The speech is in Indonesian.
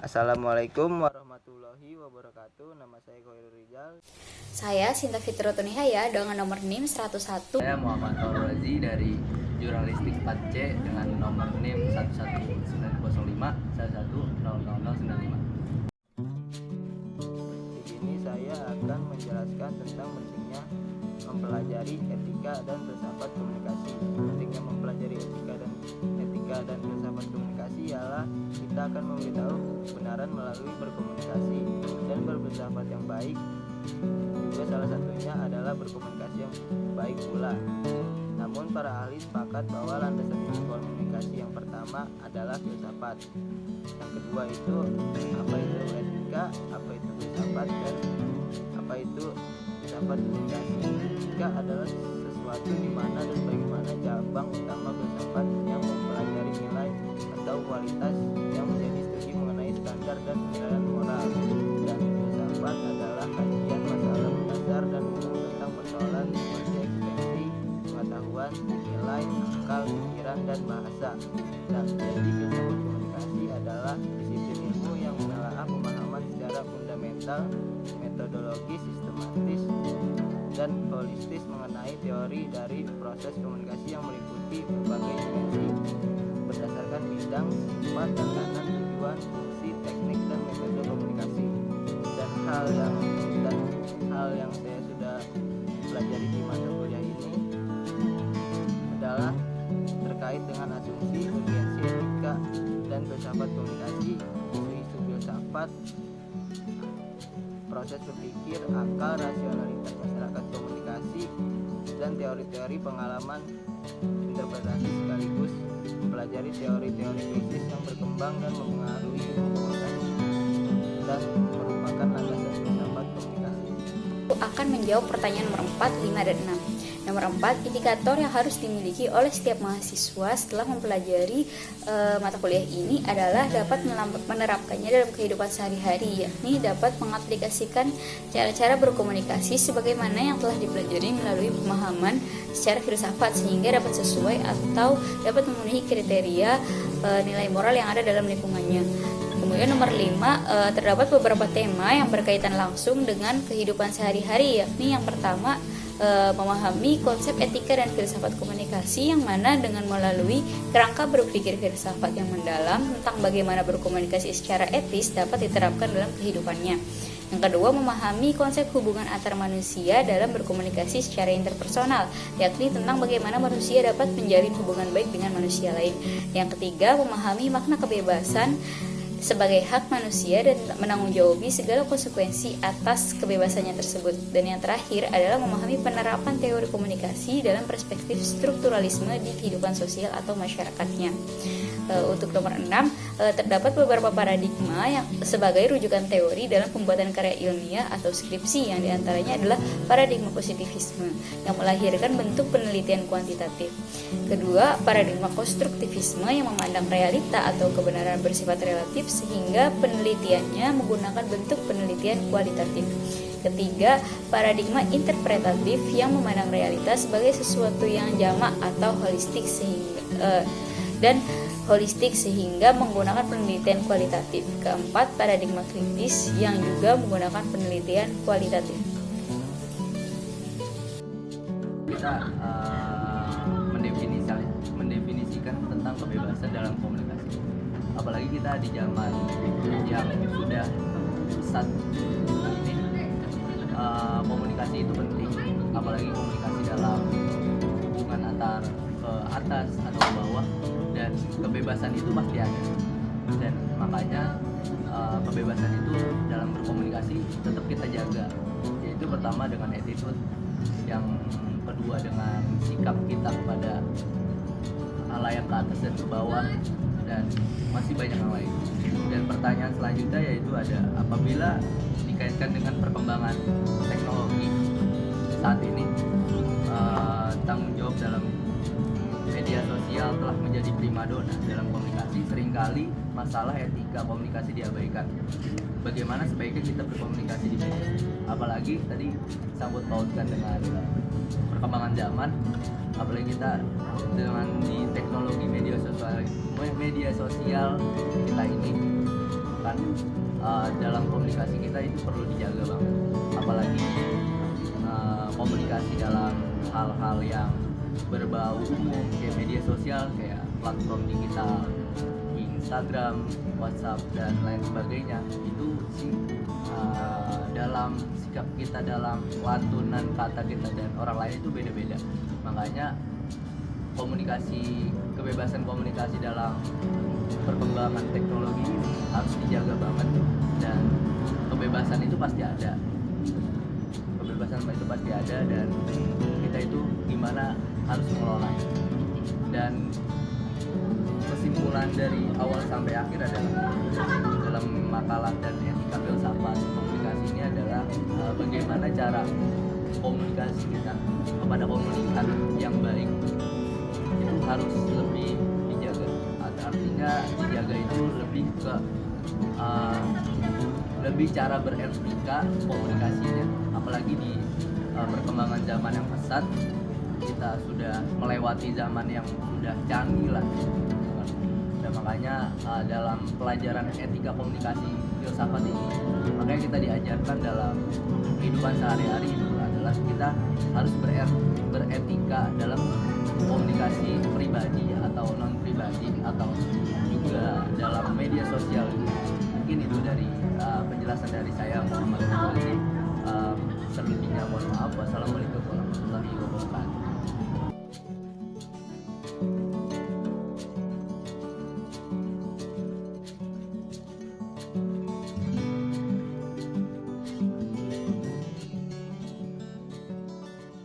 Assalamualaikum warahmatullahi wabarakatuh. Nama saya Khairul Rizal. Saya Sinta Fitrotuniahaya dengan nomor NIM 101. Saya Muhammad Razi dari Jurnalistik 4C dengan nomor NIM 11905 11000095. Di sini saya akan menjelaskan tentang pentingnya mempelajari etika dan filsafat komunikasi. Pentingnya mempelajari etika dan filsafat komunikasi ialah kita akan memberitahu kebenaran melalui berkomunikasi dan berfilsafat yang baik. Juga salah satunya adalah berkomunikasi yang baik pula. Namun para ahli sepakat bahwa landasan komunikasi yang pertama adalah filsafat. Yang kedua itu apa itu etika, apa itu filsafat, dan apa itu filsafat komunikasi. Etika adalah sesuatu di mana dan bagaimana cabang utama filsafat yang mempelajari nilai atau kualitas yang menjadi studi mengenai standar dan penilaian moral. Dan filsafat adalah kajian masalah mendasar dan umum tentang persoalan seperti eksistensi, pengetahuan, nilai, akal, pikiran, dan bahasa. Dan jadi filsafat komunikasi adalah disiplin ilmu yang menelaah pemahaman secara fundamental, metodologis, sistematis, dan holistis mengenai teori dari proses komunikasi yang meliputi berbagai dimensi berdasarkan bidang, sifat, tatanan, tujuan, fungsi, teknik, dan metode komunikasi. Dan hal yang saya sudah pelajari di mata kuliah ini adalah terkait dengan asumsi, urgensi, etika, dan filsafat komunikasi, isu-isu filsafat, proses berpikir, akal, rasionalitas masyarakat komunikasi, dan teori-teori pengalaman interpretasi sekaligus mempelajari teori-teori kritis yang berkembang dan mempengaruhi ilmu komunikasi dan merupakan landasan filsafat komunikasi. Akan menjawab pertanyaan nomor 4, 5, dan 6. Nomor 4, indikator yang harus dimiliki oleh setiap mahasiswa setelah mempelajari mata kuliah ini adalah dapat menerapkannya dalam kehidupan sehari-hari, yakni dapat mengaplikasikan cara-cara berkomunikasi sebagaimana yang telah dipelajari melalui pemahaman secara filsafat sehingga dapat sesuai atau dapat memenuhi kriteria nilai moral yang ada dalam lingkungannya. Kemudian nomor 5, terdapat beberapa tema yang berkaitan langsung dengan kehidupan sehari-hari, yakni yang pertama memahami konsep etika dan filsafat komunikasi, yang mana dengan melalui kerangka berpikir filsafat yang mendalam tentang bagaimana berkomunikasi secara etis dapat diterapkan dalam kehidupannya. Yang kedua, memahami konsep hubungan antar manusia dalam berkomunikasi secara interpersonal, yakni tentang bagaimana manusia dapat menjalin hubungan baik dengan manusia lain. Yang ketiga, memahami makna kebebasan sebagai hak manusia dan menanggung-jawabi segala konsekuensi atas kebebasannya tersebut. Dan yang terakhir adalah memahami penerapan teori komunikasi dalam perspektif strukturalisme di kehidupan sosial atau masyarakatnya. Untuk nomor 6, terdapat beberapa paradigma yang sebagai rujukan teori dalam pembuatan karya ilmiah atau skripsi, yang diantaranya adalah paradigma positivisme yang melahirkan bentuk penelitian kuantitatif. Kedua, paradigma konstruktivisme yang memandang realita atau kebenaran bersifat relatif sehingga penelitiannya menggunakan bentuk penelitian kualitatif. Ketiga, paradigma interpretatif yang memandang realitas sebagai sesuatu yang jamak atau holistik sehingga menggunakan penelitian kualitatif. Keempat, paradigma kritis yang juga menggunakan penelitian kualitatif. Kita mendefinisikan tentang kebebasan dalam komunikasi. Apalagi kita di zaman yang sudah saat ini, komunikasi itu penting, apalagi komunikasi dalam hubungan antar ke atas atau ke bawah, dan kebebasan itu pasti ada. Dan makanya kebebasan itu dalam berkomunikasi tetap kita jaga, yaitu pertama dengan attitude, yang kedua dengan sikap kita kepada halayak ke atas dan ke bawah, dan masih banyak yang lain. Dan pertanyaan selanjutnya yaitu ada, apabila dikaitkan dengan perkembangan teknologi saat ini, tanggung jawab dalam media sosial telah menjadi primadona dalam komunikasi. Seringkali masalah etika komunikasi diabaikan. Bagaimana sebaiknya kita berkomunikasi di media sosial? Apalagi tadi sangkut pautkan dengan perkembangan zaman, apalagi kita dengan di teknologi media sosial kita ini, kan dalam komunikasi kita itu perlu dijaga banget, apalagi komunikasi dalam hal-hal yang berbau umum kayak media sosial, kayak platform digital, Instagram, WhatsApp dan lain sebagainya. Itu sih dalam sikap kita, dalam lantunan kata kita dan orang lain itu beda-beda. Makanya kebebasan komunikasi dalam perkembangan teknologi ini harus dijaga banget, dan kebebasan itu pasti ada. Dan kita itu gimana harus mengelolanya. Dan kesimpulan dari awal sampai akhir adalah dalam makalah dan etika filsafat komunikasi ini adalah bagaimana cara komunikasi kita kepada komunikan yang baik itu harus lebih dijaga. Artinya dijaga itu lebih ke lebih cara beretika komunikasinya, apalagi di perkembangan zaman yang pesat. Kita sudah melewati zaman yang sudah canggih lah, dan makanya dalam pelajaran etika komunikasi filsafat ini, makanya kita diajarkan dalam kehidupan sehari-hari itu adalah kita harus beretika dalam komunikasi pribadi atau non pribadi, atau juga dalam media sosial. Mungkin itu dari penjelasan dari saya, Muhammad Ghazali.